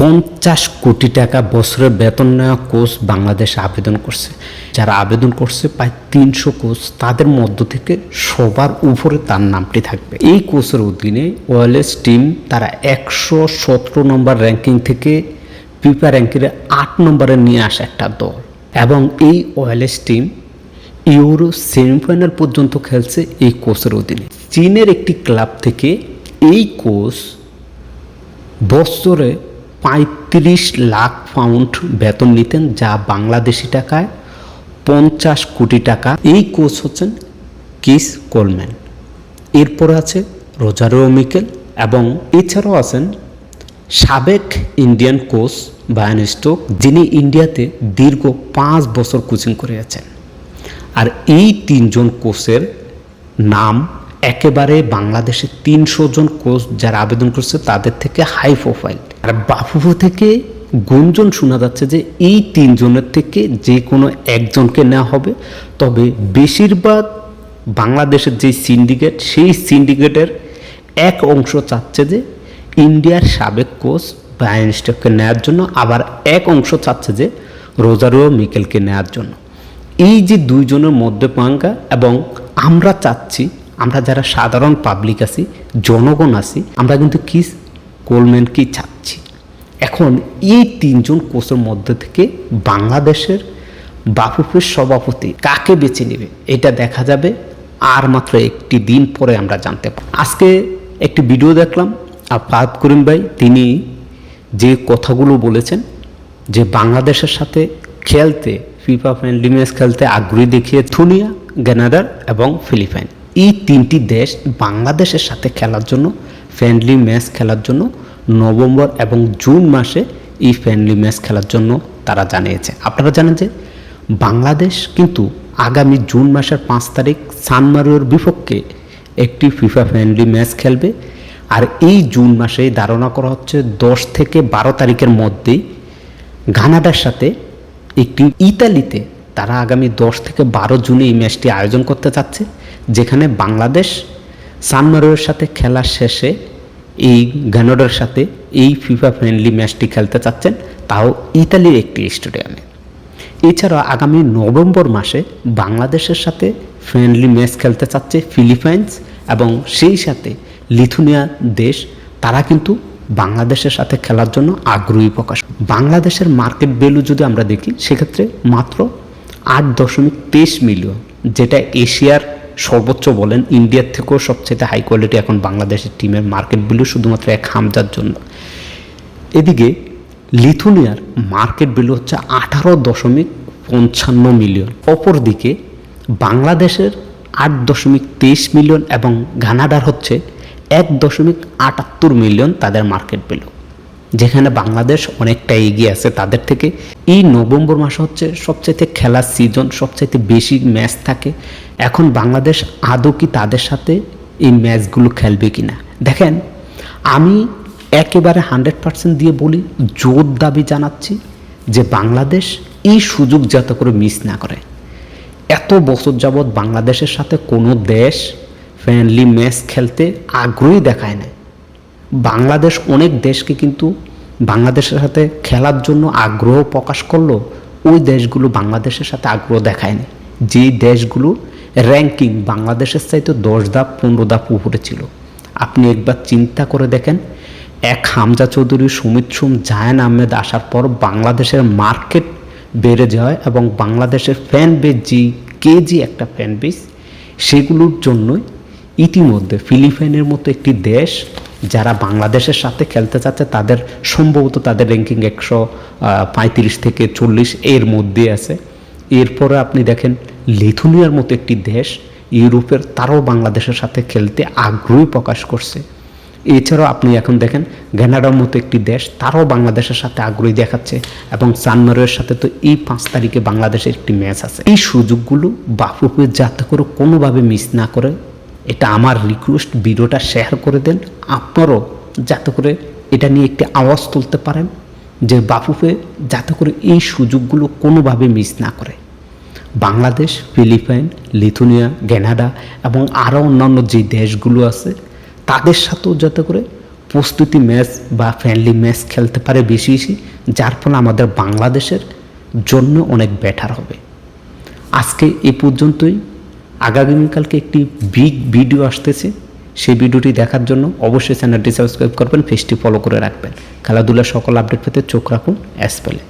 50 কোটি টাকা বছরের বেতন নেওয়া কোচ বাংলাদেশে আবেদন করছে। যারা আবেদন করছে প্রায় 300 কোচ, তাদের মধ্য থেকে সবার উপরে তার নামটি থাকবে। এই কোচের অধীনে ওয়েলস টিম তারা 117 নম্বর র্যাঙ্কিং থেকে ফিফা র্যাঙ্কিংয়ে 8 নম্বরে নিয়ে আসে একটা দল, এবং এই ওয়েলস টিম ইউরো সেমিফাইনাল পর্যন্ত খেলছে এই কোচের অধীনে। চীনের একটি ক্লাব থেকে এই কোচ বছরে 35 লাখ পাউন্ড বেতন নিতেন, যা বাংলাদেশি টাকায় 50 কোটি টাকা। এই কোচ হচ্ছেন কিস কোলম্যান। এরপরে আছে রোজারিও মিকেল, এবং এছাড়াও আছেন সাবেক ইন্ডিয়ান কোচ ব্রায়ান স্টোক, যিনি ইন্ডিয়াতে দীর্ঘ 5 বছর কোচিং করে আছেন। আর এই 3 জন কোচের নাম একেবারে বাংলাদেশে 300 জন কোচ যারা আবেদন করছে তাদের থেকে হাই প্রোফাইল। আর বাফুফে থেকে গুঞ্জন শোনা যাচ্ছে যে এই 3 জনের থেকে যে কোনো একজনকে নেওয়া হবে, তবে বেশিরভাগ বাংলাদেশের যে সিন্ডিকেট, সেই সিন্ডিকেটের এক অংশ চাচ্ছে যে ইন্ডিয়ার সাবেক কোচ ব্রায়ান স্টোককে নেওয়ার জন্য, আবার এক অংশ চাচ্ছে যে রোজারিও মিকেলকে নেওয়ার জন্য। এই যে 2 জনের মধ্যে পাঙ্গা, এবং আমরা চাচ্ছি, আমরা যারা সাধারণ পাবলিক আছি, জনগণ আছি, আমরা কিন্তু কিস কোলম্যানকেই চাচ্ছি। এখন এই 3 জন কোচের মধ্যে থেকে বাংলাদেশের বাফুফের সভাপতি কাকে বেছে নেবে এটা দেখা যাবে আর মাত্র একটি দিন পরে আমরা জানতে পারব। আজকে একটি ভিডিও দেখলাম ফাহাদ করিম ভাই, তিনি যে কথাগুলো বলেছেন যে বাংলাদেশের সাথে খেলতে, ফিফা ফ্রেন্ডলি ম্যাচ খেলতে আগ্রহী দেখিয়ে লিথুয়ানিয়া, গ্রেনাডা এবং ফিলিপাইন, এই 3টি দেশ বাংলাদেশের সাথে খেলার জন্য, ফ্রেন্ডলি ম্যাচ খেলার জন্য নভেম্বর এবং জুন মাসে এই ফ্রেন্ডলি ম্যাচ খেলার জন্য তারা জানিয়েছে। আপনারা জানেন যে বাংলাদেশ কিন্তু আগামী জুন মাসের 5 তারিখ সান মারিনোর বিপক্ষে একটি ফিফা ফ্রেন্ডলি ম্যাচ খেলবে। আর এই জুন মাসে ধারণা করা হচ্ছে 10 থেকে 12 তারিখের মধ্যেই কানাডার সাথে একটি ইতালিতে তারা আগামী 10 থেকে 12 জুনে এই ম্যাচটি আয়োজন করতে চাচ্ছে, যেখানে বাংলাদেশ সান মারিনোর সাথে খেলার শেষে এই গ্রেনাডার সাথে এই ফিফা ফ্রেন্ডলি ম্যাচটি খেলতে চাচ্ছেন, তাও ইতালির একটি স্টেডিয়ামে। এছাড়া আগামী নভেম্বর মাসে বাংলাদেশের সাথে ফ্রেন্ডলি ম্যাচ খেলতে চাচ্ছে ফিলিপাইন্স, এবং সেই সাথে লিথুয়ানিয়া দেশ, তারা কিন্তু বাংলাদেশের সাথে খেলার জন্য আগ্রহী প্রকাশ। বাংলাদেশের মার্কেট ভ্যালু যদি আমরা দেখি, সেক্ষেত্রে মাত্র 8.23 মিলিয়ন, যেটা এশিয়ার সর্বোচ্চ বলেন। ইন্ডিয়ার থেকেও সবচেয়ে হাই কোয়ালিটি এখন বাংলাদেশের টিমের মার্কেট ভ্যালু, শুধুমাত্র এক হামজার জন্য। এদিকে লিথুয়ানিয়ার মার্কেট ভ্যালু হচ্ছে 18.55 মিলিয়ন। অপরদিকে বাংলাদেশের 8.23 মিলিয়ন এবং কানাডার হচ্ছে 1.78 মিলিয়ন তাদের মার্কেট ভ্যালু, যেখানে বাংলাদেশ অনেকটা এগিয়ে আছে তাদের থেকে। এই নভেম্বর মাসে হচ্ছে সবচাইতে খেলার সিজন, সবচাইতে বেশি ম্যাচ থাকে। এখন বাংলাদেশ আদৌ কি তাদের সাথে এই ম্যাচগুলো খেলবে কিনা দেখেন। আমি একেবারে 100% দিয়ে বলি, জোর দাবি জানাচ্ছি যে বাংলাদেশ এই সুযোগ যাতে করে মিস না করে। এত বছর যাবৎ বাংলাদেশের সাথে কোনো দেশ ফ্রেন্ডলি ম্যাচ খেলতে আগ্রহী দেখায় না। বাংলাদেশ অনেক দেশকে কিন্তু বাংলাদেশের সাথে খেলার জন্য আগ্রহ প্রকাশ করলো, ওই দেশগুলো বাংলাদেশের সাথে আগ্রহ দেখায়নি। যে দেশগুলো র্যাঙ্কিং বাংলাদেশের চাইতে 10 ধাপ 15 ধাপ উপরে ছিল। আপনি একবার চিন্তা করে দেখেন, এক হামজা চৌধুরী, সুমিত সোম, জায়ান আহমেদ আসার পর বাংলাদেশের মার্কেট বেড়ে যায়, এবং বাংলাদেশের ফ্যান বেস, যে কেজি একটা ফ্যান বেস, সেগুলোর জন্যই ইতিমধ্যে ফিলিপাইনের মতো একটি দেশ যারা বাংলাদেশের সাথে খেলতে চাচ্ছে, তাদের সম্ভবত তাদের র্যাঙ্কিং 135 থেকে 40 এর মধ্যে আছে। এরপরে আপনি দেখেন লিথুয়ানিয়ার মতো একটি দেশ ইউরোপের, তারাও বাংলাদেশের সাথে খেলতে আগ্রহী প্রকাশ করছে। এছাড়াও আপনি এখন দেখেন কানাডার মতো একটি দেশ, তারাও বাংলাদেশের সাথে আগ্রহী দেখাচ্ছে, এবং সান মারিনোর সাথে তো এই 5 তারিখে বাংলাদেশের একটি ম্যাচ আছে। এই সুযোগগুলো বাফুফে যাতে করে কোনোভাবে মিস না করে, এটা আমার রিকোয়েস্ট। ভিডিওটা শেয়ার করে দেন, আপনারাও যাতে করে এটা নিয়ে একটি আওয়াজ তুলতে পারেন যে বাফুফে যাতে করে এই সুযোগগুলো কোনোভাবে মিস না করে। বাংলাদেশ, ফিলিপাইন, লিথুয়ানিয়া, কানাডা এবং আরও অন্যান্য যে দেশগুলো আছে, তাদের সাথেও যাতে করে প্রস্তুতি ম্যাচ বা ফ্রেন্ডলি ম্যাচ খেলতে পারে বেশি বেশি, যার ফলে আমাদের বাংলাদেশের জন্য অনেক বেটার হবে। আজকে এ পর্যন্তই। আগামীকালকে একটি বিগ ভিডিও আসতেছে, সেই ভিডিওটি দেখার জন্য অবশ্যই চ্যানেলটি সাবস্ক্রাইব করবেন, পেজটি ফলো করে রাখবেন। খেলাধুলার সকল আপডেট পেতে চোখ রাখুন অ্যাসপেলে।